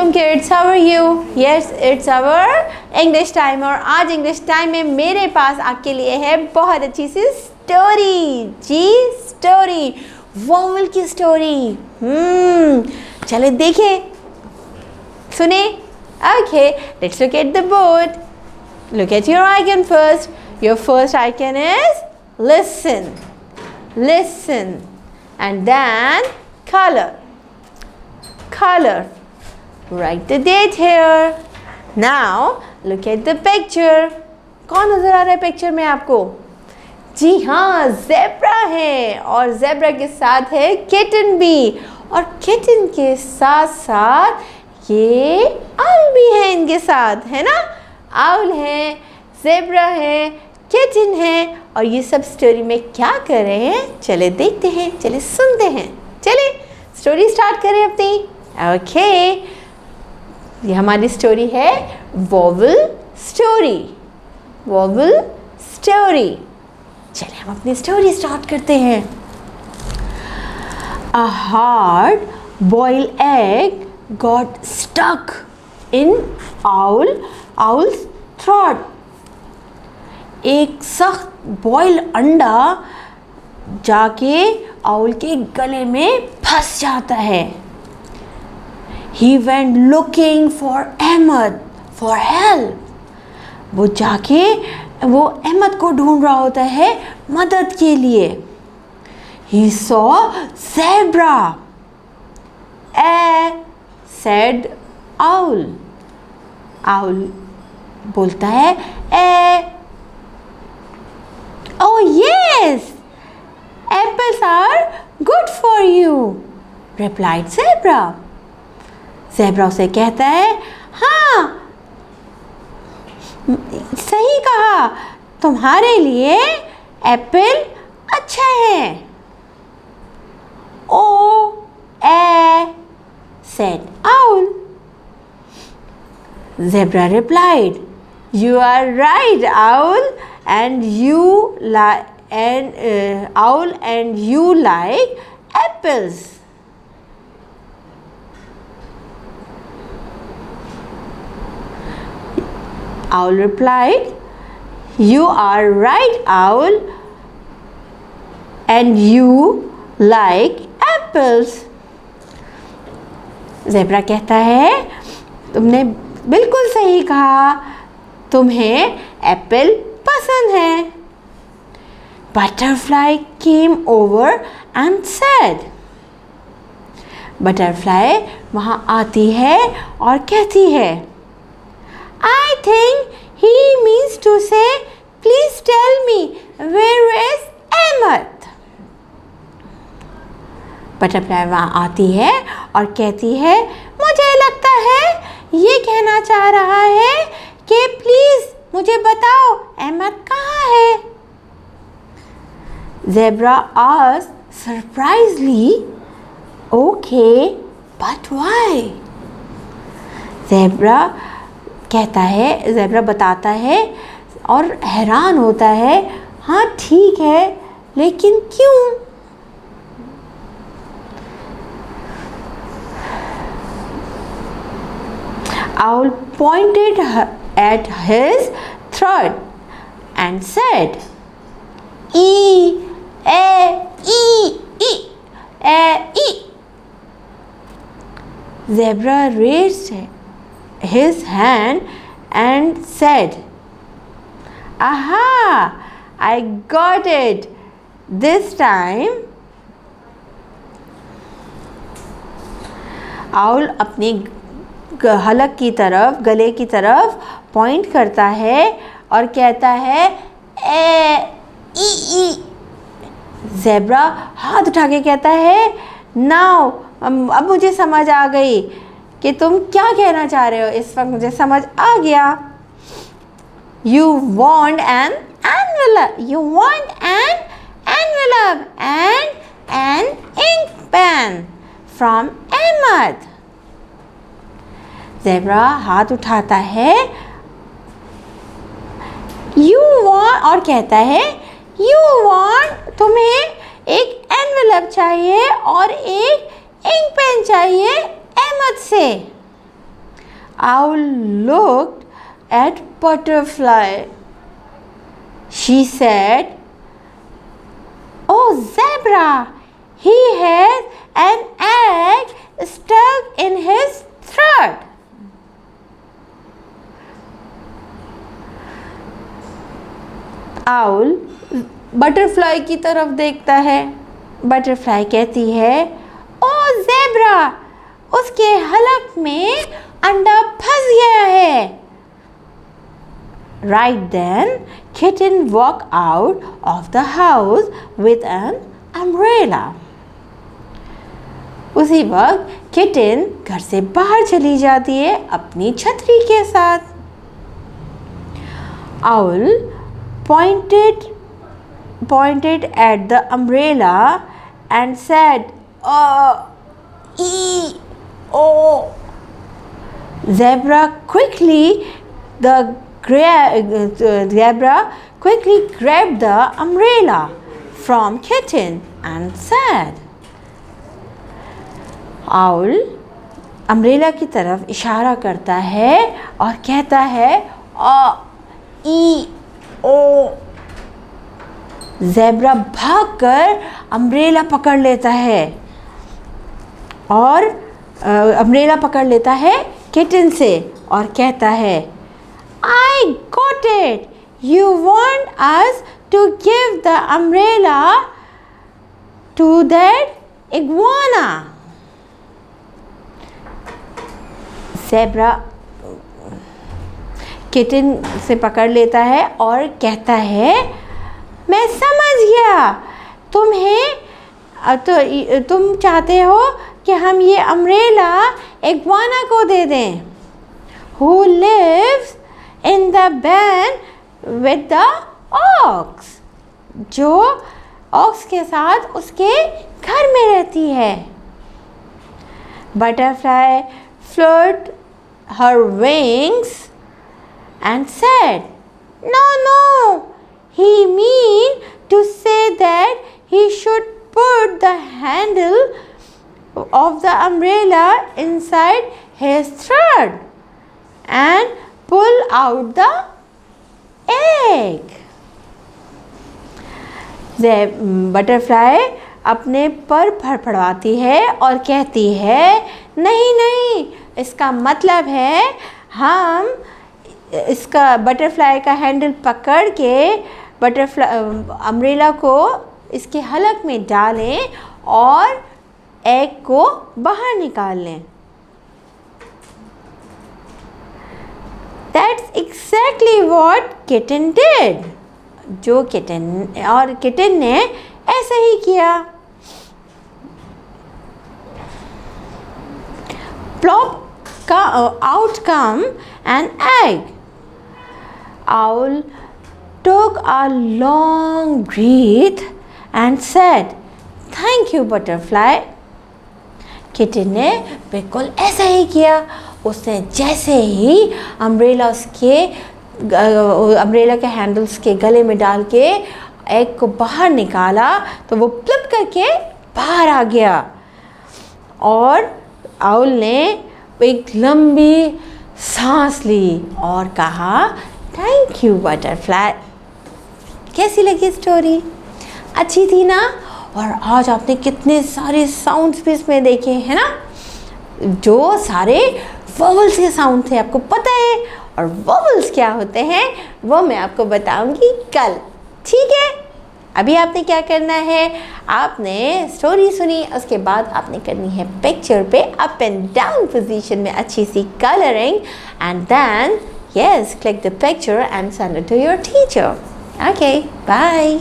Welcome kids, how are you? Yes, it's our English time और आज English time में मेरे पास आपके लिए है बहुत अच्छी सी स्टोरी। जी स्टोरी, वॉवल की स्टोरी। चलो देखें, सुने। Okay, let's look at the board. Look at your icon first. Your first icon is listen. Listen. And then color. Color. Write the date here. Now look at the picture. कौन नजर आ रहा है picture में आपको? जी हाँ, zebra है और zebra के साथ है किटन भी, और किटन के साथ साथ ये आउल भी है इनके साथ, है ना? आउल है, ज़ेब्रा है, किटन है, और ये सब स्टोरी में क्या कर रहे हैं? चले देखते हैं, चले सुनते हैं। चले स्टोरी स्टार्ट करें अपनी। ओके, ये हमारी स्टोरी है वॉवल स्टोरी। Vowel story. चलिए हम अपनी स्टोरी स्टार्ट करते हैं। A hard boiled egg got stuck in owl's throat. एक सख्त बॉयल अंडा जाके आउल के गले में फंस जाता है। He went looking for Ahmed for help. वो जाके वो अहमद को ढूंढ रहा होता है मदद के लिए। He saw zebra. Said owl. Owl बोलता है Oh yes, apples are good for you, replied zebra. Zebra उसे कहता है, हाँ सही कहा, तुम्हारे लिए एप्पल अच्छा है। said owl. Zebra replied, you are right, owl, and you like apples. Owl replied, you are right, owl, and you like apples. Zebra कहता है, तुमने बिल्कुल सही कहा, तुम्हें एप्पल पसंद है। Butterfly came over and said, butterfly वहाँ आती है और कहती है, I think he means to say, please tell me, where is Ahmed? Butterfly वहाँ आती है और कहती है, मुझे लगता है ये कहना चाह रहा है कि प्लीज मुझे बताओ अहमद कहाँ है? Zebra asked surprisingly, okay, but why? Zebra बताता है और हैरान होता है, हाँ ठीक है, लेकिन क्यों? Owl pointed at his throat and said, E. Zebra raised his hand and said, aha, I got it this time. Owl अपनी हलक की तरफ, गले की तरफ पॉइंट करता है और कहता है ज़ेब्रा हाथ उठा के कहता है, नाउ अब मुझे समझ आ गई कि तुम क्या कहना चाह रहे हो। इस वक्त मुझे समझ आ गया। You want an envelope and an ink pen from Ahmed. Zebra हाथ उठाता है और कहता है, तुम्हें एक एनवेलप चाहिए और एक इंक पेन चाहिए अहमद से। Owl looked at Butterfly. She said, "Oh, Zebra, he has an egg stuck in his throat." Owl butterfly की तरफ देखता है. बटरफ्लाई कहती है, "ओ ज़ेब्रा, उसके हलक में अंडा फंस गया है." Right then, Kitten walked out of the house with an umbrella. उसी वक्त किटन घर से बाहर चली जाती है अपनी छतरी के साथ. Owl pointed at the umbrella and said, "E-O." Zebra quickly grabbed the umbrella from Kitten and said. Owl umbrella की तरफ इशारा करता है और कहता है, E-O. ज़ेब्रा भागकर अम्ब्रेला पकड़ लेता है और अम्ब्रेला पकड़ लेता है किटन से और कहता है, "I got it. You want us to give the umbrella to that iguana." Zebra kitten से पकड़ लेता है और कहता है, "मैं समझ गया, तुम चाहते हो कि हम ये अम्ब्रेला इग्वाना को दे दें, who lives in the barn with the ox." जो ऑक्स के साथ उसके घर में रहती है. Butterfly fluttered her wings and said, No, he mean to say that he should put the handle of the umbrella inside his throat and pull out the egg. Butterfly अपने पर फड़फड़ाती है और कहती है, नहीं, इसका मतलब है हम इसका बटरफ्लाई का हैंडल पकड़ के अम्ब्रेला को इसके हलक में डालें और एग को बाहर निकाल लें. That's exactly what Kitten did. जो किटन ने ऐसा ही किया. Plop out come an egg. Owl took a long breath and said, "Thank you, Butterfly." Kitten ने बिल्कुल ऐसा ही किया. उसने जैसे ही अम्ब्रेला के हैंडल्स के गले में डाल के एग को बाहर निकाला तो वो प्लप करके बाहर आ गया और आउल ने एक लंबी सांस ली और कहा, "थैंक यू बटरफ्लाई." कैसी लगी स्टोरी? अच्छी थी ना? और आज आपने कितने सारे साउंड्स भी इसमें देखे हैं ना, जो सारे वोवल्स के साउंड थे. आपको पता है, और वोवल्स क्या होते हैं वो मैं आपको बताऊंगी कल. ठीक है, अभी आपने क्या करना है, आपने स्टोरी सुनी, उसके बाद आपने करनी है पिक्चर पे अप एंड डाउन पोजीशन में अच्छी सी colouring and then click the picture and send it to your teacher. Okay, bye.